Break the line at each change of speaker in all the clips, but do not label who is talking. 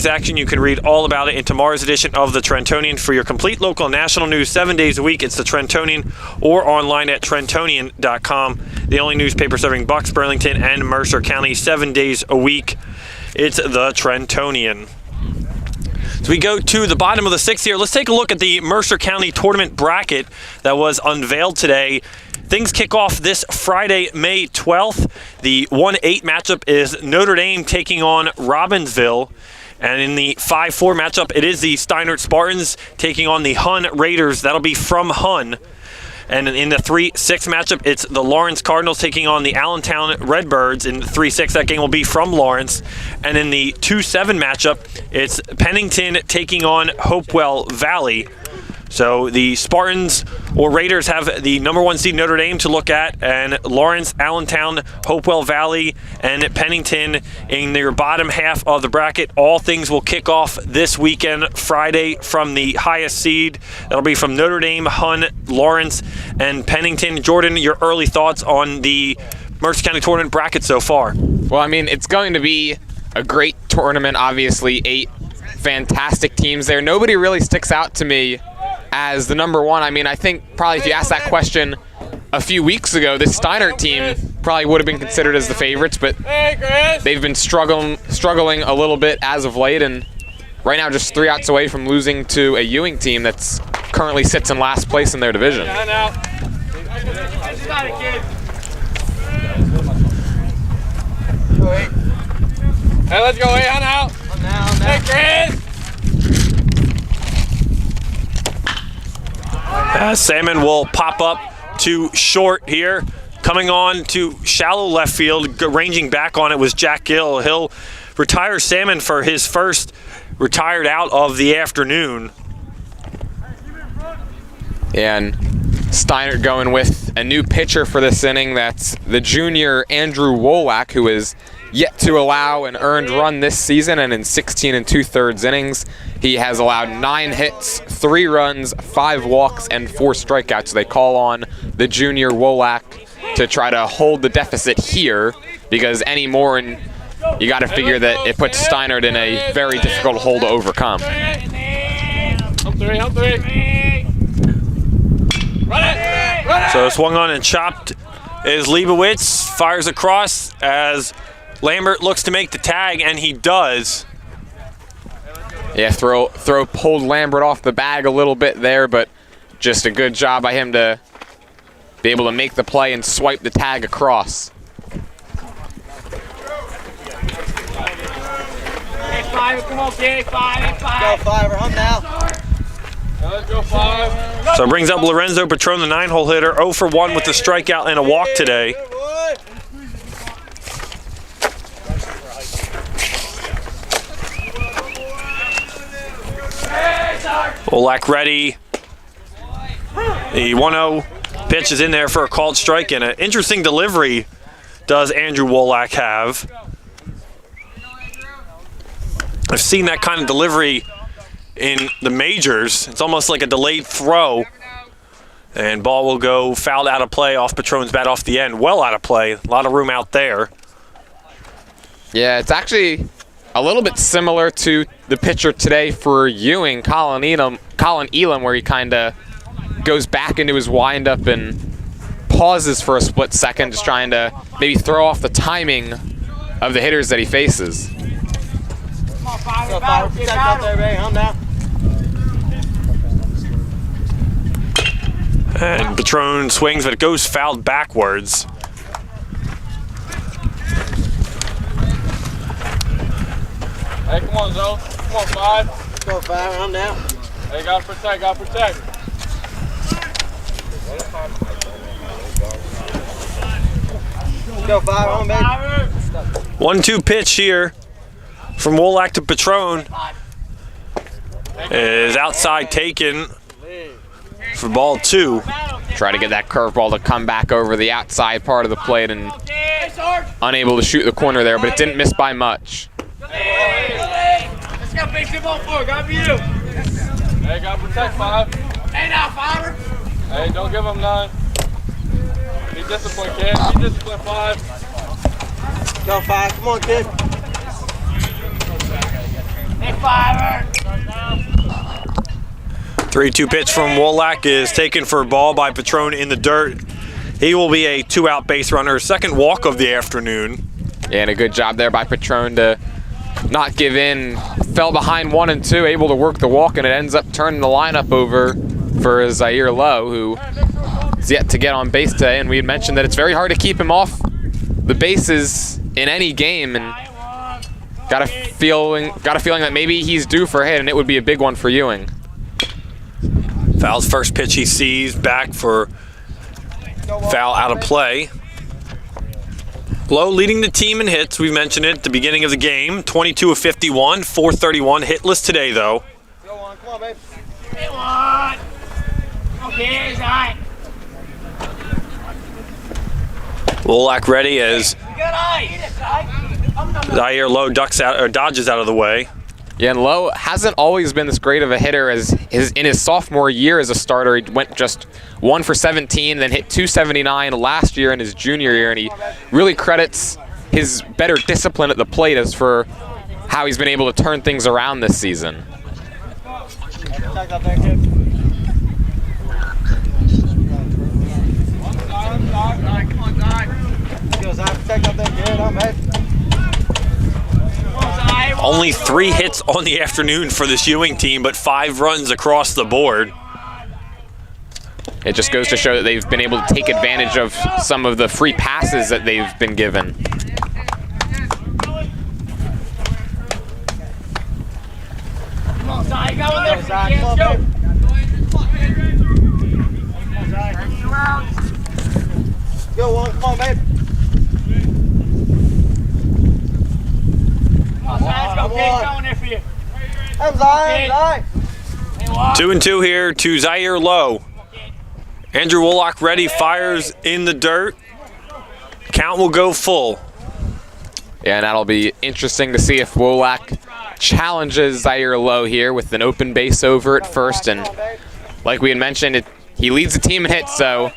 Action. You can read all about it in tomorrow's edition of the Trentonian. For your complete local and national news 7 days a week, it's the Trentonian or online at trentonian.com. The only newspaper serving Bucks, Burlington, and Mercer County 7 days a week. It's the Trentonian. So we go to the bottom of the sixth here. Let's take a look at the Mercer County tournament bracket that was unveiled today. Things kick off this Friday, May 12th. The 1-8 matchup is Notre Dame taking on Robbinsville. And in the 5-4 matchup, it is the Steinert Spartans taking on the Hun Raiders. That'll be from Hun. And in the 3-6 matchup, it's the Lawrence Cardinals taking on the Allentown Redbirds. In the 3-6, that game will be from Lawrence. And in the 2-7 matchup, it's Pennington taking on Hopewell Valley. So the Spartans or Raiders have the number 1 seed Notre Dame to look at, and Lawrence, Allentown, Hopewell Valley, and Pennington in their bottom half of the bracket. All things will kick off this weekend, Friday, from the highest seed. That'll be from Notre Dame, Hun, Lawrence, and Pennington. Jordan, your early thoughts on the Mercer County tournament bracket so far?
Well, I mean, it's going to be a great tournament, obviously. 8 fantastic teams there. Nobody really sticks out to me as the number 1. I mean, I think probably if you asked that question a few weeks ago, this Steinert team probably would have been considered as the favorites, but they've been struggling a little bit as of late, and right now just 3 outs away from losing to a Ewing team that's currently sits in last place in their division.
Hey, let's go. Hey, on out. Hey, Chris.
Salmon will pop up to short here. Coming on to shallow left field, ranging back on it was Jack Gill. He'll retire Salmon for his first retired out of the afternoon.
And Steinert going with a new pitcher for this inning. That's the junior Andrew Wolak, who is yet to allow an earned run this season, and in 16 2/3 innings, he has allowed 9 hits, 3 runs, 5 walks, and 4 strikeouts. So they call on the junior Wolak to try to hold the deficit here, because any more, and you got to figure that it puts Steinert in a very difficult hole to overcome.
Hump three. Run it!
So swung on and chopped is Leibowitz, fires across as Lambert looks to make the tag, and he does.
Yeah, throw pulled Lambert off the bag a little bit there, but just a good job by him to be able to make the play and swipe the tag across.
Hey, 5, come on, kid. 5.
Go 5, we're home now.
Let's go 5.
So it brings up Lorenzo Patron, the 9-hole hitter, 0 for 1 with a strikeout and a walk today. Olak ready. The 1-0 pitch is in there for a called strike, and an interesting delivery does Andrew Wolak have. I've seen that kind of delivery in the majors. It's almost like a delayed throw, and ball will go fouled out of play off Patron's bat off the end. Well out of play. A lot of room out there.
Yeah, it's actually a little bit similar to the pitcher today for Ewing, Colin Elam, where he kind of goes back into his windup and pauses for a split second, just trying to maybe throw off the timing of the hitters that he faces.
Come on, 5, protect out there, Ray. Home now.
And Patron swings, but it goes fouled backwards.
Hey, come on, Zoe. Come on, 5.
Go 5, home now.
Hey, gotta protect.
Go 5, home, baby.
1-2 pitch here from Wolak to Patron is outside taken for ball 2.
Try to get that curveball to come back over the outside part of the plate, and unable to shoot the corner there, but it didn't miss by much.
Let's go, big 2-4. Gotta be you. Hey, gotta protect 5. Hey, now, 5. Hey, don't give him 9. Be disciplined, kid. Be disciplined, 5.
Go 5, come on, kid.
3-2 pitch from Wolak is taken for a ball by Patron in the dirt. He will be a 2-out base runner, second walk of the afternoon.
Yeah, and a good job there by Patron to not give in. Fell behind 1 and 2, able to work the walk, and it ends up turning the lineup over for Zaire Lowe, who is yet to get on base today. And we had mentioned that it's very hard to keep him off the bases in any game, and got a feeling that maybe he's due for a hit, and it would be a big one for Ewing.
Foul's first pitch he sees, back for foul out of play. Lowe leading the team in hits. We mentioned it at the beginning of the game. 22 of 51, 431 hitless today though.
Go on, come on, babe. Hit one. Okay, Zai.
Wolak ready as Zaire Lowe ducks out or dodges out of the way.
Yeah, and Lowe hasn't always been this great of a hitter. In his sophomore year as a starter, he went just 1 for 17, then hit 279 last year in his junior year, and he really credits his better discipline at the plate as for how he's been able to turn things around this season.
Only 3 hits on the afternoon for this Ewing team, but 5 runs across the board.
It just goes to show that they've been able to take advantage of some of the free passes that they've been given.
Come on, Zai, go in there. Let's go. Go on, come on, babe. Come on, Zai, let's go. Get going there for you. I'm Zai.
2-2 here to Zaire Lowe. Andrew Wolak ready, fires in the dirt. Count will go full.
Yeah, and that'll be interesting to see if Wolak challenges Zaire Lowe here with an open base over at first. And like we had mentioned, he leads the team in hits, so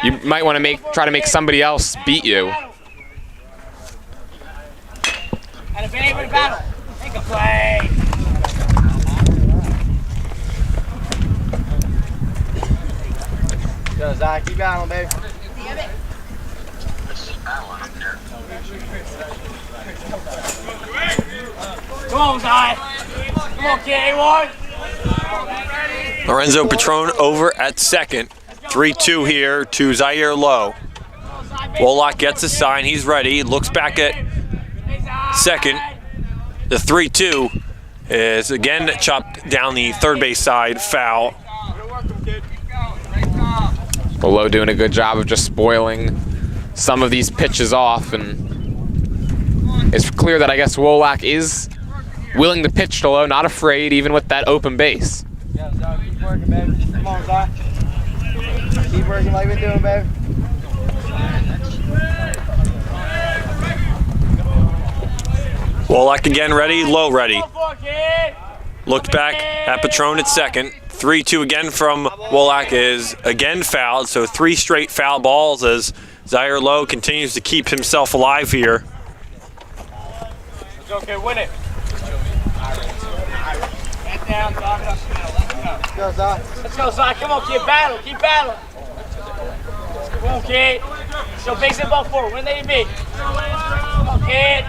you might want to try to make somebody else beat you.
And if anybody battle, make a play. Go, Zach, keep battling, baby. Come on, Zach. Come on, kid, A1.
Lorenzo Patron over at second. 3-2 here to Zaire Lowe. Wolak gets a sign, he's ready, looks back at second. The 3-2 is again chopped down the third base side, foul.
Well, Lowe doing a good job of just spoiling some of these pitches off, and it's clear that I guess Wolak is willing to pitch to Lowe, not afraid even with that open base.
Yeah, Zach, keep working, baby. Come on, Zach. Keep working like we're doing, baby.
Wolak again ready, Lowe ready. Looked back at Patron at second. 3-2 again from Wolak is again fouled, so 3 straight foul balls as Zaire Lowe continues to keep himself alive here.
It's okay, win it. Get down, Zach. Let's go, Zach. Let's go, Zach. Come on, kid. Battle. Keep battling. Come on, kid. So base it ball forward. When they be. Come on, kid.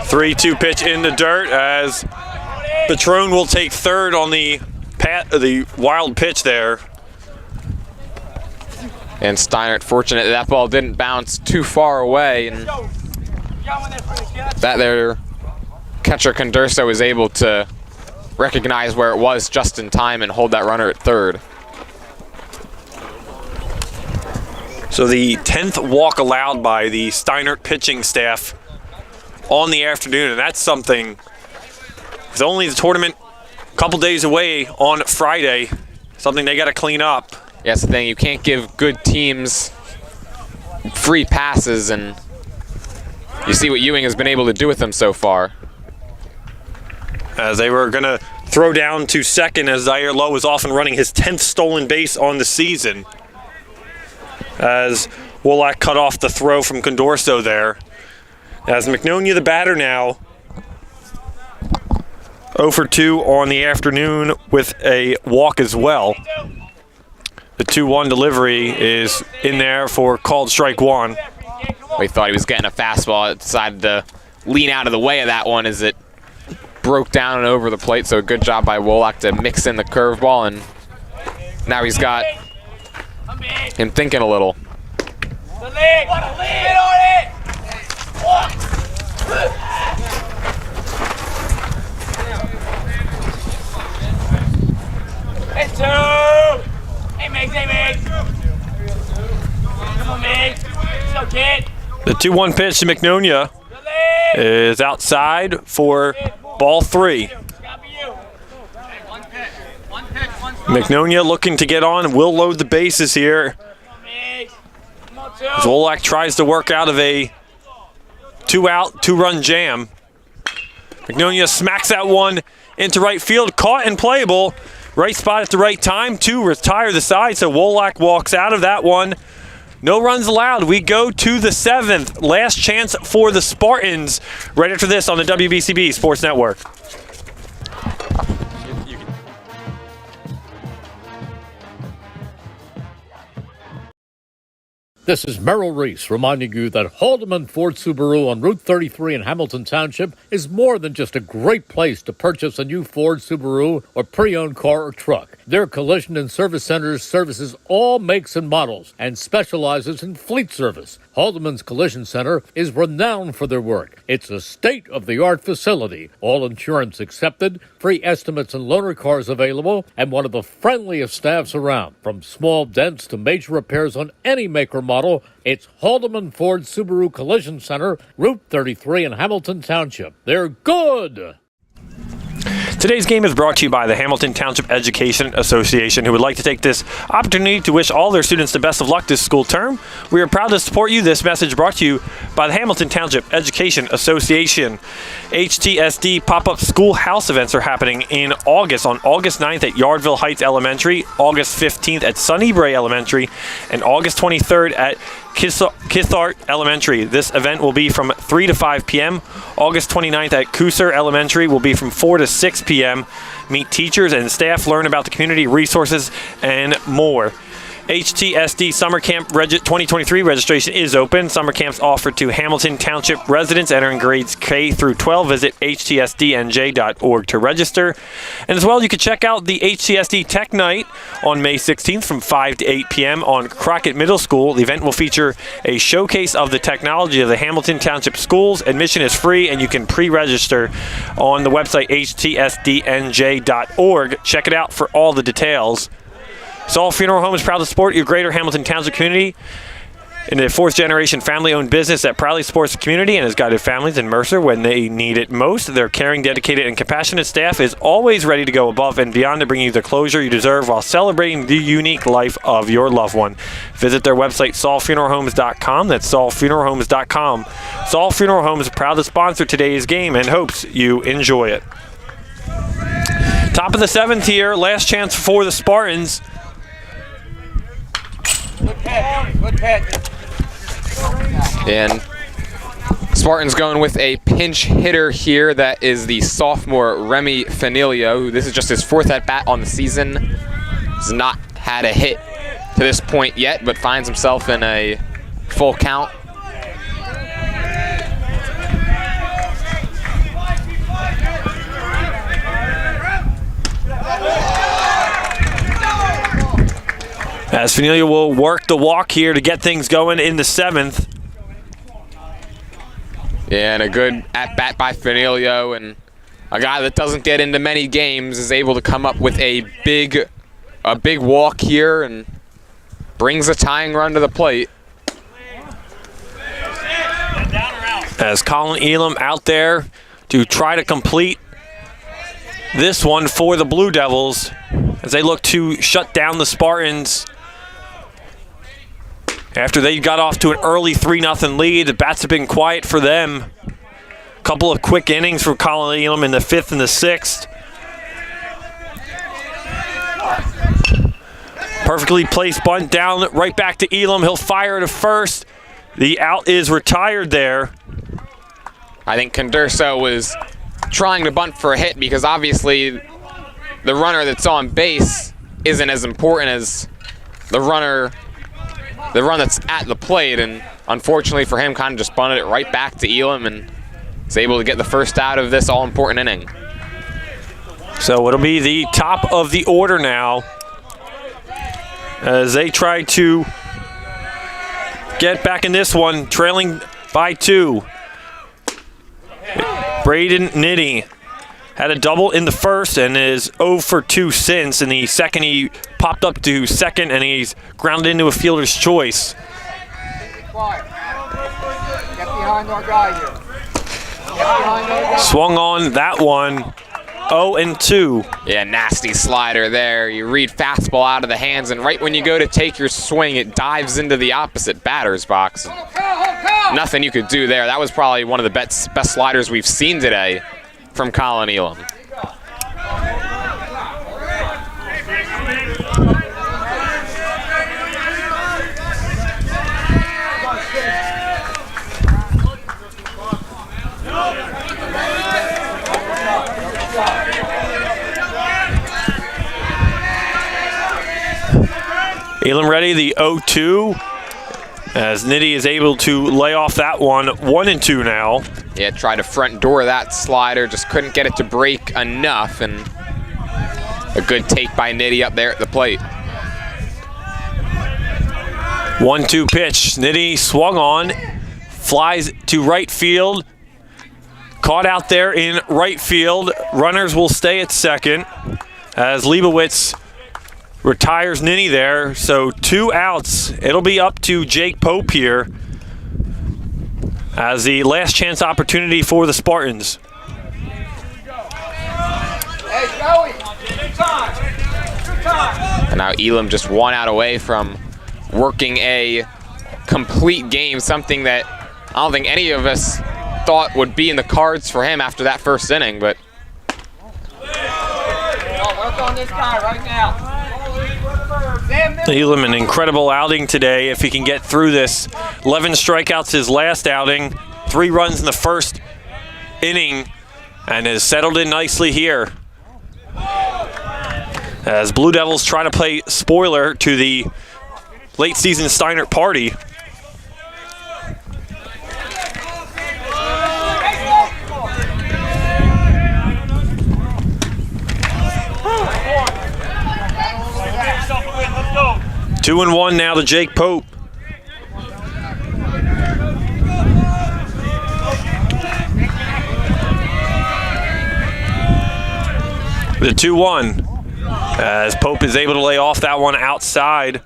3-2 pitch in the dirt as Patron will take third on the wild pitch there.
And Steinert fortunate that ball didn't bounce too far away, and that their catcher Condurso is able to recognize where it was just in time and hold that runner at third.
So the 10th walk allowed by the Steinert pitching staff on the afternoon, and that's something, with only the tournament a couple days away on Friday, something they got to clean up.
Yeah, that's the thing, you can't give good teams free passes, and you see what Ewing has been able to do with them so far.
As they were going to throw down to second as Zaire Lowe was off and running his 10th stolen base on the season. As Wolak cut off the throw from Condorso there. As McNonia, the batter now, 0 for 2 on the afternoon with a walk as well. The 2-1 delivery is in there for called strike one.
We thought he was getting a fastball. Decided to lean out of the way of that one as it broke down and over the plate. So good job by Wolak to mix in the curveball, and now he's got him thinking a little.
The lead on it! It's 2! Hey, Migs! Come on, Migs. Let's go, kid.
The 2-1 pitch to McNonia is outside for ball 3. McNonia looking to get on, will load the bases here. Wolak tries to work out of a 2-out, 2-run jam. McNonia smacks that one into right field, caught and playable. Right spot at the right time to retire the side, so Wolak walks out of that one. No runs allowed. We go to the 7th. Last chance for the Spartans right after this on the WBCB Sports Network.
This is Merrill Reese reminding you that Haldeman Ford Subaru on Route 33 in Hamilton Township is more than just a great place to purchase a new Ford Subaru or pre-owned car or truck. Their collision and service centers services all makes and models and specializes in fleet service. Haldeman's Collision Center is renowned for their work. It's a state-of-the-art facility, all insurance accepted, free estimates and loaner cars available, and one of the friendliest staffs around. From small dents to major repairs on any make or model, it's Haldeman Ford Subaru Collision Center, Route 33 in Hamilton Township. They're good!
Today's game is brought to you by the Hamilton Township Education Association, who would like to take this opportunity to wish all their students the best of luck this school term. We are proud to support you. This message brought to you by the Hamilton Township Education Association. HTSD pop-up schoolhouse events are happening in August, on August 9th at Yardville Heights Elementary, August 15th at Sunnybray Elementary, and August 23rd at Kithart Elementary. This event will be from 3 to 5 p.m. August 29th at Cooser Elementary will be from 4 to 6 p.m. Meet teachers and staff, learn about the community resources, and more. HTSD Summer Camp 2023 registration is open. Summer camps offered to Hamilton Township residents entering grades K through 12. Visit htsdnj.org to register. And as well, you can check out the HTSD Tech Night on May 16th from 5 to 8 p.m. on Crockett Middle School. The event will feature a showcase of the technology of the Hamilton Township schools. Admission is free, and you can pre-register on the website htsdnj.org. Check it out for all the details. Saul Funeral Home is proud to support your greater Hamilton Township community in a fourth-generation family-owned business that proudly supports the community and has guided families in Mercer when they need it most. Their caring, dedicated, and compassionate staff is always ready to go above and beyond to bring you the closure you deserve while celebrating the unique life of your loved one. Visit their website, saulfuneralhomes.com. That's saulfuneralhomes.com. Saul Funeral Home is proud to sponsor today's game and hopes you enjoy it. Top of the 7th here, last chance for the Spartans.
Good pitch.
And Spartans going with a pinch hitter here. That is the sophomore Remy Fanilio, who this is just his 4th at-bat on the season. Has not had a hit to this point yet, but finds himself in a full count.
As Fanilio will work the walk here to get things going in the 7th.
Yeah, and a good at-bat by Fanilio, and a guy that doesn't get into many games is able to come up with a big walk here and brings a tying run to the plate.
As Colin Elam out there to try to complete this one for the Blue Devils as they look to shut down the Spartans. After they got off to an early 3-0 lead, the bats have been quiet for them. A couple of quick innings for Colin Elam in the 5th and the 6th. Perfectly placed bunt down right back to Elam. He'll fire to first. The out is retired there.
I think Condurso was trying to bunt for a hit because obviously the runner that's on base isn't as important as the run that's at the plate, and unfortunately for him, kind of just bunted it right back to Elam and is able to get the first out of this all-important inning.
So it'll be the top of the order now as they try to get back in this one, trailing by 2. Braden Nitty had a double in the first and is 0 for 2 since. In the second, he popped up to second and he's grounded into a fielder's choice.
Quiet. Get behind our guy here. Get behind our guy.
Swung on that one, 0 and 2.
Yeah, nasty slider there. You read fastball out of the hands, and right when you go to take your swing, it dives into the opposite batter's box. Nothing you could do there. That was probably one of the best sliders we've seen today from Colin Elam.
Elam ready, the 0-2, as Nitty is able to lay off that one, 1 and 2 now.
Yeah, tried to front door that slider, just couldn't get it to break enough, and a good take by Nitty up there at the plate.
1-2 pitch, Nitty swung on, flies to right field, caught out there in right field. Runners will stay at second as Leibowitz retires Nitty there, so 2 outs. It'll be up to Jake Pope here as the last chance opportunity for the Spartans.
Hey, Joey. Good time. Good time.
And now Elam just 1 out away from working a complete game, something that I don't think any of us thought would be in the cards for him after that first inning, but
Work on this guy right now.
Elam, an incredible outing today if he can get through this. 11 strikeouts his last outing, 3 runs in the first inning, and has settled in nicely here. As Blue Devils try to play spoiler to the late season Steinert party.
Let's go.
2-1 now to Jake Pope. The 2-1 as Pope is able to lay off that one outside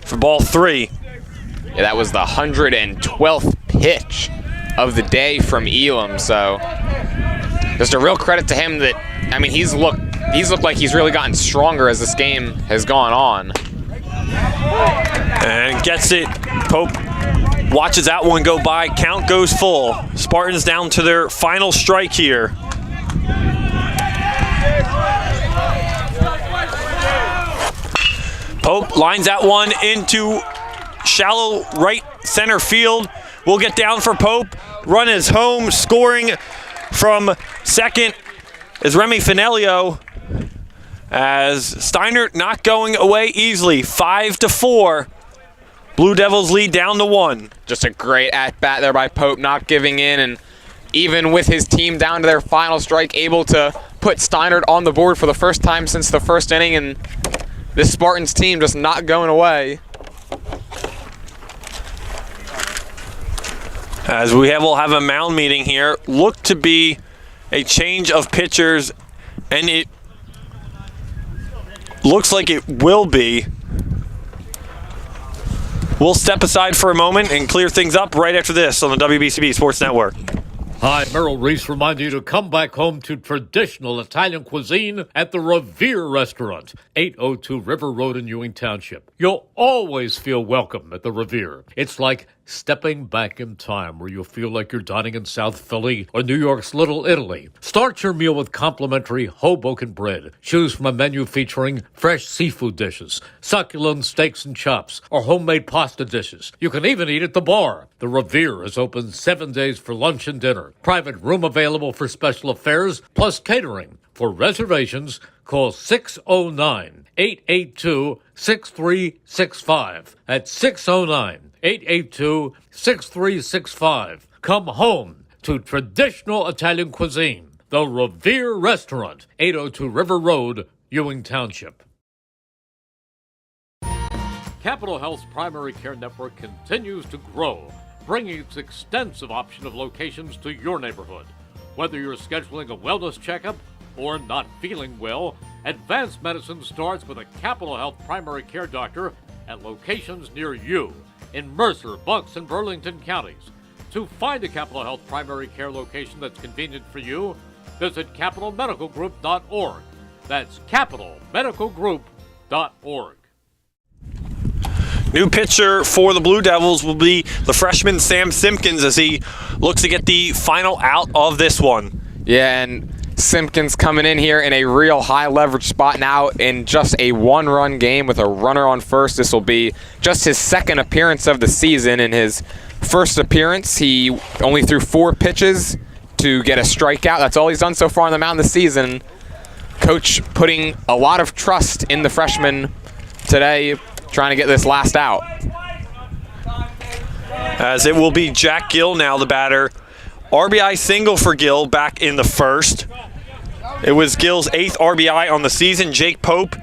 for ball 3.
yeah, that was the 112th pitch of the day from Elam, so just a real credit to him that, I mean, he's looked like he's really gotten stronger as this game has gone on.
And gets it. Pope watches that one go by. Count goes full. Spartans down to their final strike here. Pope lines that one into shallow right center field. We'll get down for Pope. Run is home. Scoring from second is Remy Finelio. As Steinert not going away easily, 5-4. Blue Devils lead down to 1.
Just a great at-bat there by Pope, not giving in, and even with his team down to their final strike, able to put Steinert on the board for the first time since the first inning, and this Spartans team just not going away.
As we'll have a mound meeting here. Look to be a change of pitchers, and it looks like it will be. We'll step aside for a moment and clear things up right after this on the WBCB Sports Network.
Hi, Merrill Reese reminding you to come back home to traditional Italian cuisine at the Revere Restaurant, 802 River Road in Ewing Township. You'll always feel welcome at the Revere. It's like stepping back in time where you'll feel like you're dining in South Philly or New York's Little Italy. Start your meal with complimentary Hoboken bread. Choose from a menu featuring fresh seafood dishes, succulent steaks and chops, or homemade pasta dishes. You can even eat at the bar. The Revere is open 7 days for lunch and dinner. Private room available for special affairs, plus catering. For reservations, call 609-882-6365. That's 609-882-6365. Come home to traditional Italian cuisine. The Revere Restaurant, 802 River Road, Ewing Township. Capital Health's primary care network continues to grow, bringing its extensive option of locations to your neighborhood. Whether you're scheduling a wellness checkup or not feeling well, advanced medicine starts with a Capital Health primary care doctor at locations near you in Mercer, Bucks, and Burlington counties. To find a Capital Health primary care location that's convenient for you, visit capitalmedicalgroup.org. That's capitalmedicalgroup.org.
New pitcher for the Blue Devils will be the freshman Sam Simpkins as he looks to get the final out of this one.
Yeah, and Simpkins coming in here in a real high leverage spot now in just a one-run game with a runner on first. This will be just his second appearance of the season. In his first appearance, he only threw 4 pitches to get a strikeout. That's all he's done so far on the mound this season. Coach putting a lot of trust in the freshman today, trying to get this last out.
As it will be Jack Gill now, the batter. RBI single for Gill back in the first. It was Gill's 8th RBI on the season. Jake Pope,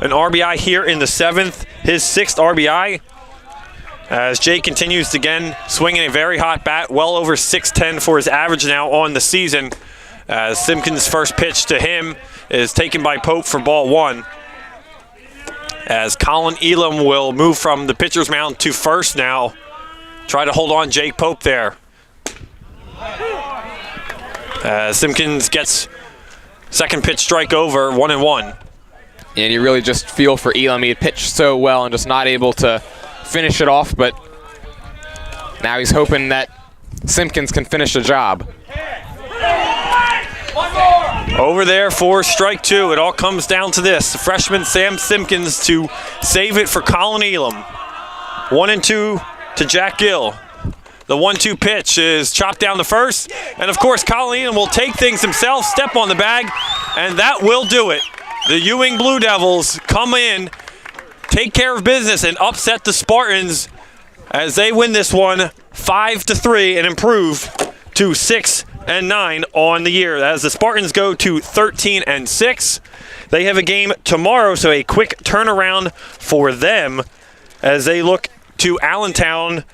an RBI here in the 7th, his 6th RBI. As Jake continues to again swinging a very hot bat, well over 610 for his average now on the season. As Simpkins' first pitch to him is taken by Pope for ball 1. As Colin Elam will move from the pitcher's mound to first now. Try to hold on Jake Pope there. Simpkins gets second pitch strike over, 1-1.
And you really just feel for Elam. He had pitched so well and just not able to finish it off, but now he's hoping that Simpkins can finish the job.
Over there for strike 2. It all comes down to this. The freshman Sam Simpkins to save it for Colin Elam. 1-2 to Jack Gill. The 1-2 pitch is chopped down the first. And of course, Colin Elam will take things himself, step on the bag, and that will do it. The Ewing Blue Devils come in, take care of business, and upset the Spartans as they win this one 5-3 and improve to 6-9 on the year. As the Spartans go to 13-6. They have a game tomorrow, so a quick turnaround for them as they look to Allentown,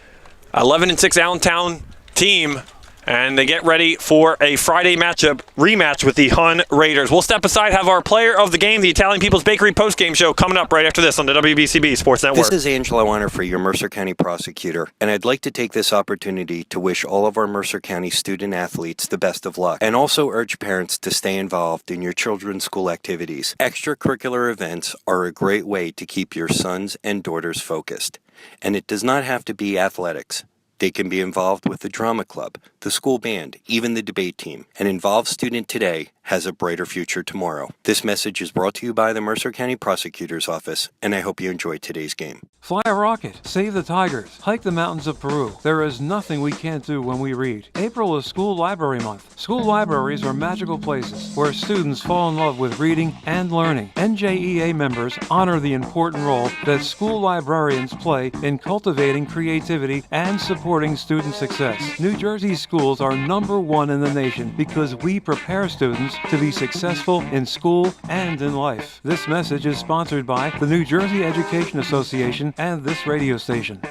11-6 Allentown team, and they get ready for a Friday rematch with the Hun Raiders. We'll step aside, have our player of the game, the Italian People's Bakery postgame show, coming up right after this on the WBCB Sports Network.
This is Angelo Weiner for your Mercer County prosecutor, and I'd like to take this opportunity to wish all of our Mercer County student athletes the best of luck, and also urge parents to stay involved in your children's school activities. Extracurricular events are a great way to keep your sons and daughters focused, and it does not have to be athletics. They can be involved with the drama club, the school band, even the debate team. An involved student today has a brighter future tomorrow. This message is brought to you by the Mercer County Prosecutor's Office, and I hope you enjoyed today's game.
Fly a rocket, save the tigers, hike the mountains of Peru. There is nothing we can't do when we read. April is School Library Month. School libraries are magical places where students fall in love with reading and learning. NJEA members honor the important role that school librarians play in cultivating creativity and supporting student success. New Jersey schools are #1 in the nation because we prepare students to be successful in school and in life. This message is sponsored by the New Jersey Education Association and this radio station.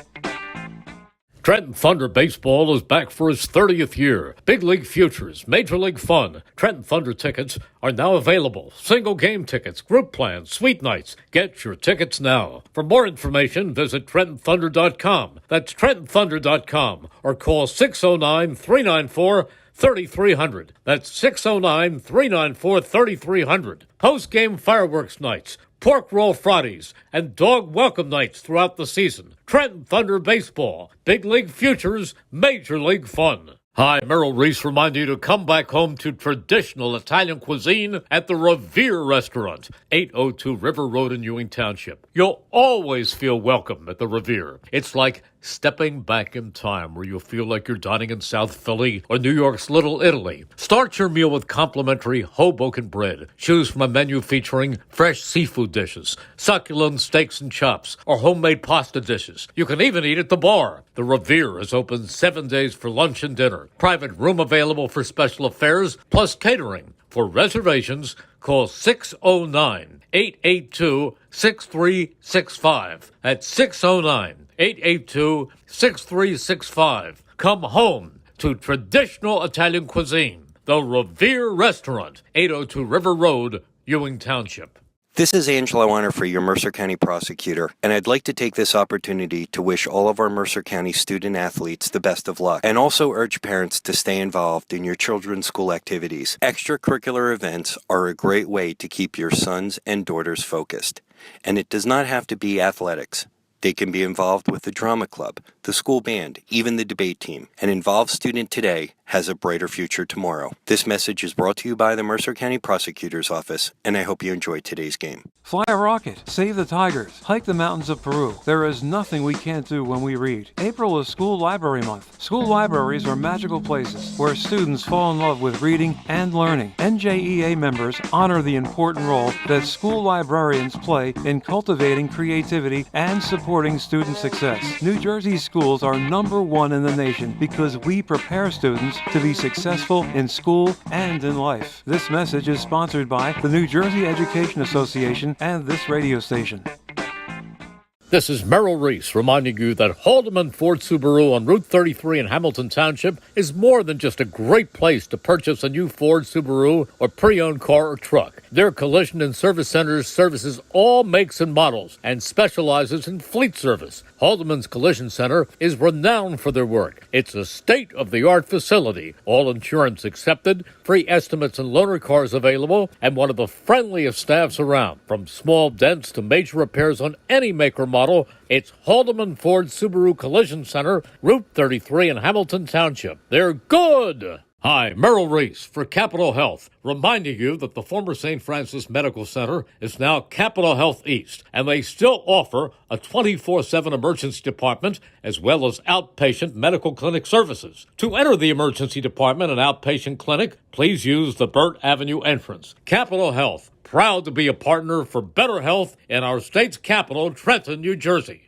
Trenton Thunder Baseball is back for its 30th year. Big League Futures, Major League Fun. Trenton Thunder tickets are now available. Single game tickets, group plans, suite nights. Get your tickets now. For more information, visit TrentonThunder.com. That's TrentonThunder.com or call 609-394-3300. That's 609-394-3300. Post-game fireworks nights, pork roll Fridays, and dog welcome nights throughout the season. Trenton Thunder Baseball. Big League Futures, Major League Fun. Hi, Merrill Reese reminding you to come back home to traditional Italian cuisine at the Revere Restaurant, 802 River Road in Ewing Township. You'll always feel welcome at the Revere. It's like stepping back in time where you'll feel like you're dining in South Philly or New York's Little Italy. Start your meal with complimentary Hoboken bread. Choose from a menu featuring fresh seafood dishes, succulent steaks and chops, or homemade pasta dishes. You can even eat at the bar. The Revere is open 7 days for lunch and dinner. Private room available for special affairs, plus catering. For reservations, call 609-882-6365. That's 609-882-6365. Come home to traditional Italian cuisine. The Revere Restaurant, 802 River Road, Ewing Township.
This is Angelo Honor for your Mercer County prosecutor, and I'd like to take this opportunity to wish all of our Mercer County student athletes the best of luck, and also urge parents to stay involved in your children's school activities. Extracurricular events are a great way to keep your sons and daughters focused, and it does not have to be athletics. They can be involved with the drama club, the school band, even the debate team. An involved student today has a brighter future tomorrow. This message is brought to you by the Mercer County Prosecutor's Office, and I hope you enjoyed today's game.
Fly a rocket, save the tigers, hike the mountains of Peru. There is nothing we can't do when we read. April is School Library Month. School libraries are magical places where students fall in love with reading and learning. NJEA members honor the important role that school librarians play in cultivating creativity and supporting student success. New Jersey schools are #1 in the nation because we prepare students to be successful in school and in life. This message is sponsored by the New Jersey Education Association and this radio station.
This is Merrill Reese reminding you that Haldeman Ford Subaru on Route 33 in Hamilton Township is more than just a great place to purchase a new Ford Subaru or pre-owned car or truck. Their collision and service centers services all makes and models and specializes in fleet service. Haldeman's Collision Center is renowned for their work. It's a state-of-the-art facility, all insurance accepted, free estimates and loaner cars available, and one of the friendliest staffs around. From small dents to major repairs on any make or model, it's Haldeman Ford Subaru Collision Center, Route 33 in Hamilton Township. They're good! Hi, Merrill Reese for Capital Health, reminding you that the former St. Francis Medical Center is now Capital Health East, and they still offer a 24/7 emergency department as well as outpatient medical clinic services. To enter the emergency department and outpatient clinic, please use the Burt Avenue entrance. Capital Health, proud to be a partner for better health in our state's capital, Trenton, New Jersey.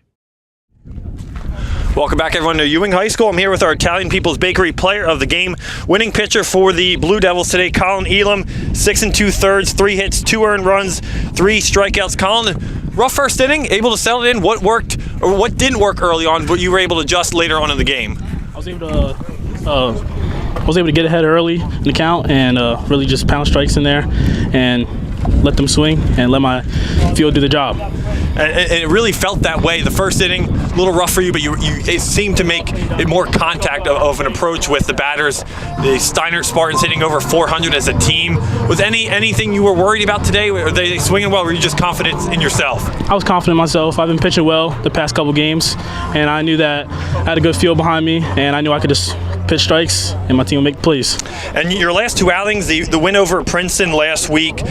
Welcome back, everyone, to Ewing High School. I'm here with our Italian People's Bakery player of the game, winning pitcher for the Blue Devils today, Colin Elam, 6 2/3, 3 hits, 2 earned runs, 3 strikeouts. Colin, rough first inning, able to settle it in. What worked or what didn't work early on, but you were able to adjust later on in the game?
I was able to get ahead early in the count and really just pound strikes in there and let them swing and let my field do the job.
And it really felt that way. The first inning, a little rough for you, but it seemed to make it more contact of an approach with the batters. The Steinert Spartans hitting over 400 as a team. Was anything you were worried about today? Were they swinging well? Were you just confident in yourself?
I was confident in myself. I've been pitching well the past couple games, and I knew that I had a good field behind me, and I knew I could just pitch strikes, and my team would make plays.
And your last 2 outings, the win over Princeton last week,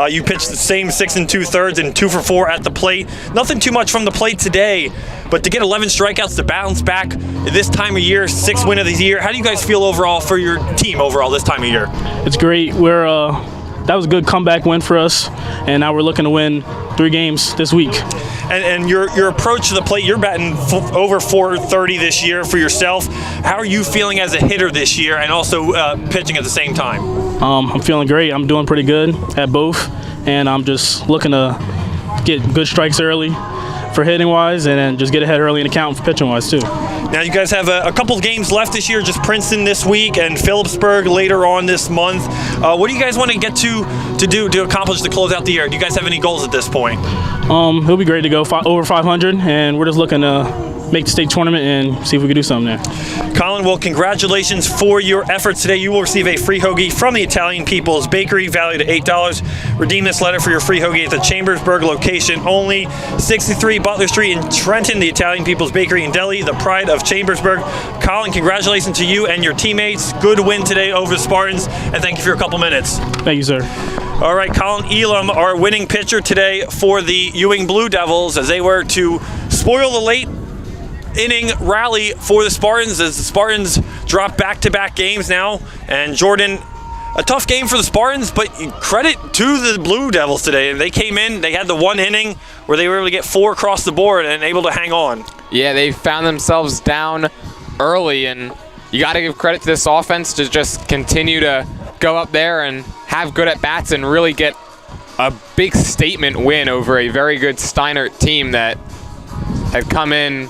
you pitched the same 6 2/3 and 2 for 4 at the plate. Nothing too much from the plate today, but to get 11 strikeouts to bounce back this time of year, 6th win of the year, how do you guys feel overall for your team overall this time of year?
It's great. That was a good comeback win for us, and now we're looking to win 3 games this week.
And your approach to the plate, you're batting over 430 this year for yourself. How are you feeling as a hitter this year and also pitching at the same time?
I'm feeling great. I'm doing pretty good at both, and I'm just looking to get good strikes early for hitting wise, and then just get ahead early in the count for pitching wise too.
Now you guys have a couple of games left this year, just Princeton this week and Phillipsburg later on this month. What do you guys want to get to accomplish to close out the year? Do you guys have any goals at this point?
It'll be great to go over 500, and we're just looking to make the state tournament and see if we can do something there.
Colin, well, congratulations for your efforts today. You will receive a free hoagie from the Italian People's Bakery, valued at $8. Redeem this letter for your free hoagie at the Chambersburg location only. 63 Butler Street in Trenton, the Italian People's Bakery and Deli, the pride of Chambersburg. Colin, congratulations to you and your teammates. Good win today over the Spartans, and thank you for a couple minutes.
Thank you, sir.
All right, Colin Elam, our winning pitcher today for the Ewing Blue Devils, as they were to spoil the late inning rally for the Spartans, as the Spartans drop back-to-back games now. And Jordan, a tough game for the Spartans, but credit to the Blue Devils today. They came in, they had the one inning where they were able to get 4 across the board and able to hang on. Yeah,
they found themselves down early, and you got to give credit to this offense to just continue to go up there and have good at-bats and really get a big statement win over a very good Steinert team that had come in,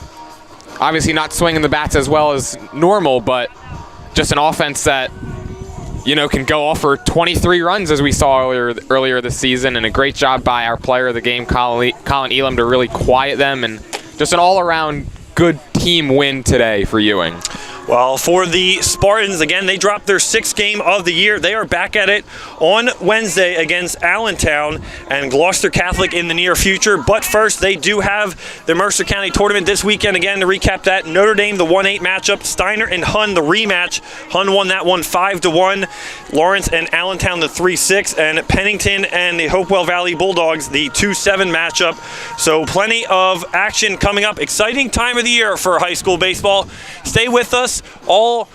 obviously not swinging the bats as well as normal, but just an offense that, you know, can go off for 23 runs as we saw earlier this season, and a great job by our player of the game, Colin Elam, to really quiet them, and just an all-around good team win today for Ewing.
Well, for the Spartans, again, they dropped their 6th game of the year. They are back at it on Wednesday against Allentown and Gloucester Catholic in the near future. But first, they do have the Mercer County tournament this weekend. Again, to recap that, Notre Dame, the 1-8 matchup. Steinert and Hunn, the rematch. Hunn won that one 5-1. Lawrence and Allentown, the 3-6. And Pennington and the Hopewell Valley Bulldogs, the 2-7 matchup. So plenty of action coming up. Exciting time of the year for high school baseball. Stay with us all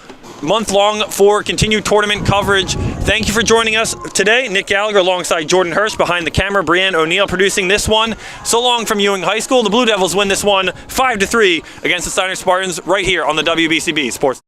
month long for continued tournament coverage. Thank you for joining us today. Nick Gallagher alongside Jordan Hirsch, behind the camera, Brianne O'Neill producing this one. So long from Ewing High School. The Blue Devils win this one 5-3 against the Steinert Spartans right here on the WBCB Sports.